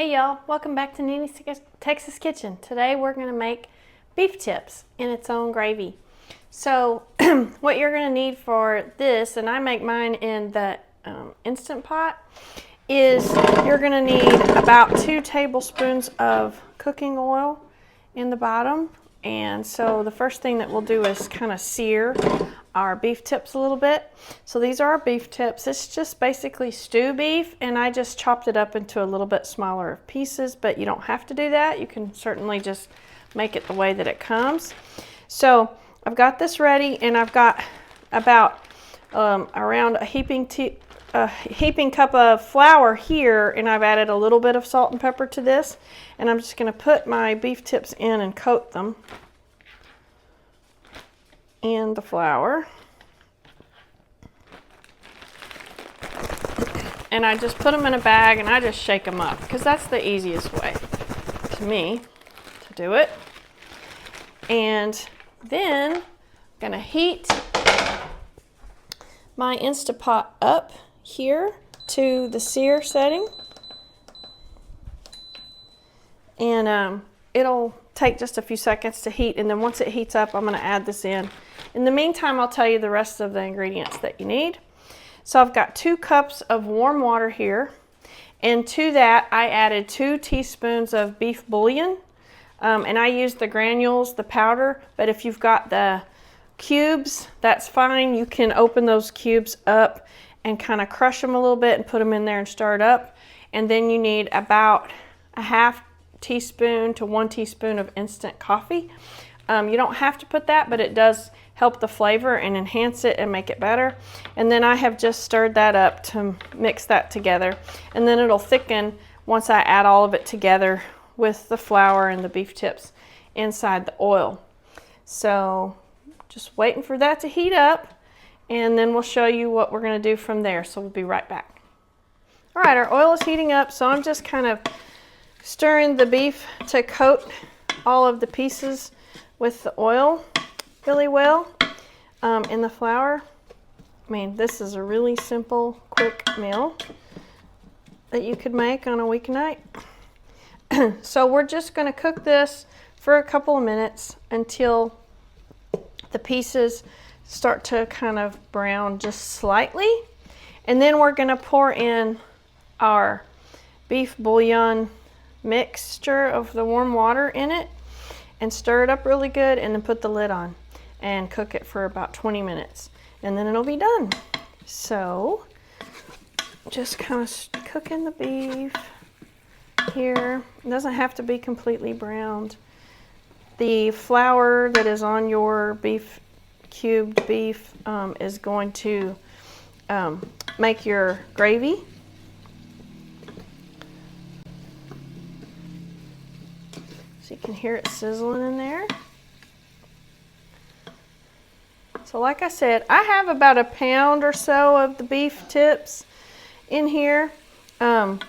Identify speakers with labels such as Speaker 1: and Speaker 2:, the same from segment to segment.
Speaker 1: Hey y'all, welcome back to Nini's Texas Kitchen. Today we're going to make beef tips in its own gravy. So what you're going to need for this, and I make mine in the Instant Pot, is you're going to need about 2 tablespoons of cooking oil in the bottom. And so the first thing that we'll do is kind of sear our beef tips a little bit. So these are our beef tips. It's just basically stew beef, and I just chopped it up into a little bit smaller pieces, but you don't have to do that. You can certainly just make it the way that it comes. So I've got this ready, and I've got about around a heaping cup of flour here, and I've added a little bit of salt and pepper to this, and I'm just going to put my beef tips in and coat them in the flour. And I just put them in a bag and I just shake them up because that's the easiest way to me to do it. And then I'm gonna heat my Instant Pot up here to the sear setting, and it'll take just a few seconds to heat, and then once it heats up, I'm going to add this in. In the meantime, I'll tell you the rest of the ingredients that you need. So I've got 2 cups of warm water here, and to that I added 2 teaspoons of beef bouillon, and I used the granules, the powder, but if you've got the cubes, that's fine. You can open those cubes up and kind of crush them a little bit and put them in there and stir it up. And then you need about a half teaspoon to 1 teaspoon of instant coffee. You don't have to put that, but it does help the flavor and enhance it and make it better. And then I have just stirred that up to mix that together, and then it'll thicken once I add all of it together with the flour and the beef tips inside the oil. So just waiting for that to heat up, and then we'll show you what we're going to do from there. So we'll be right back. All right, our oil is heating up, so I'm just kind of stirring the beef to coat all of the pieces with the oil really well in the flour. I mean, this is a really simple, quick meal that you could make on a weeknight. So we're just going to cook this for a couple of minutes until the pieces start to kind of brown just slightly. And then we're going to pour in our beef bouillon mixture of the warm water in it and stir it up really good, and then put the lid on and cook it for about 20 minutes, and then it'll be done. So just kind of cooking the beef here. It doesn't have to be completely browned. The flour that is on your beef, cubed beef, is going to make your gravy. So you can hear it sizzling in there. So like I said, I have about a pound or so of the beef tips in here. If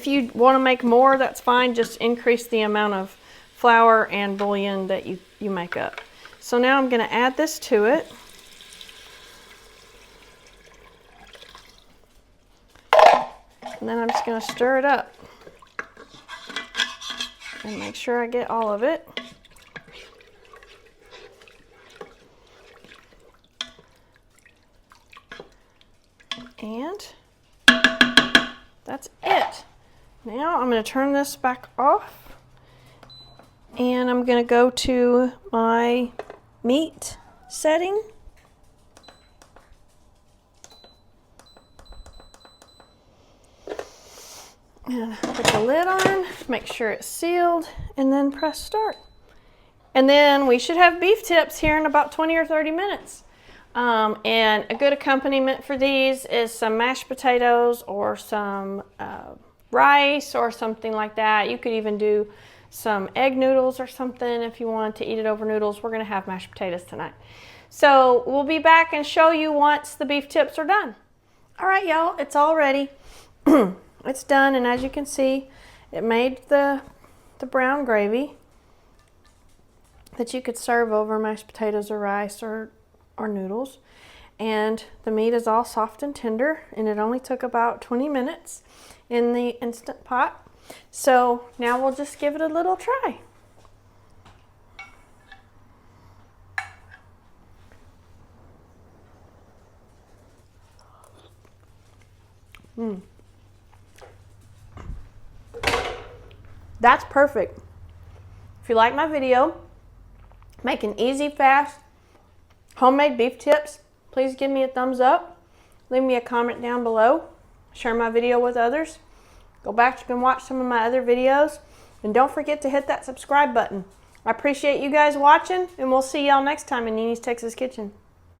Speaker 1: you want to make more, that's fine. Just increase the amount of flour and bouillon that you make up. So now I'm going to add this to it. And then I'm just going to stir it up and make sure I get all of it. And that's it. Now I'm going to turn this back off, and I'm going to go to my meat setting. And put the lid on, make sure it's sealed, and then press start. And then we should have beef tips here in about 20 or 30 minutes. And a good accompaniment for these is some mashed potatoes or some rice or something like that. You could even do some egg noodles or something if you want to eat it over noodles. We're going to have mashed potatoes tonight. So we'll be back and show you once the beef tips are done. All right, y'all, it's all ready. It's done, and as you can see, it made the brown gravy that you could serve over mashed potatoes or rice or noodles. And the meat is all soft and tender, and it only took about 20 minutes in the Instant Pot. So now we'll just give it a little try. That's perfect. If you like my video, making easy, fast, homemade beef tips, please give me a thumbs up. Leave me a comment down below. Share my video with others. Go back and watch some of my other videos. And don't forget to hit that subscribe button. I appreciate you guys watching, and we'll see y'all next time in Nene's Texas Kitchen.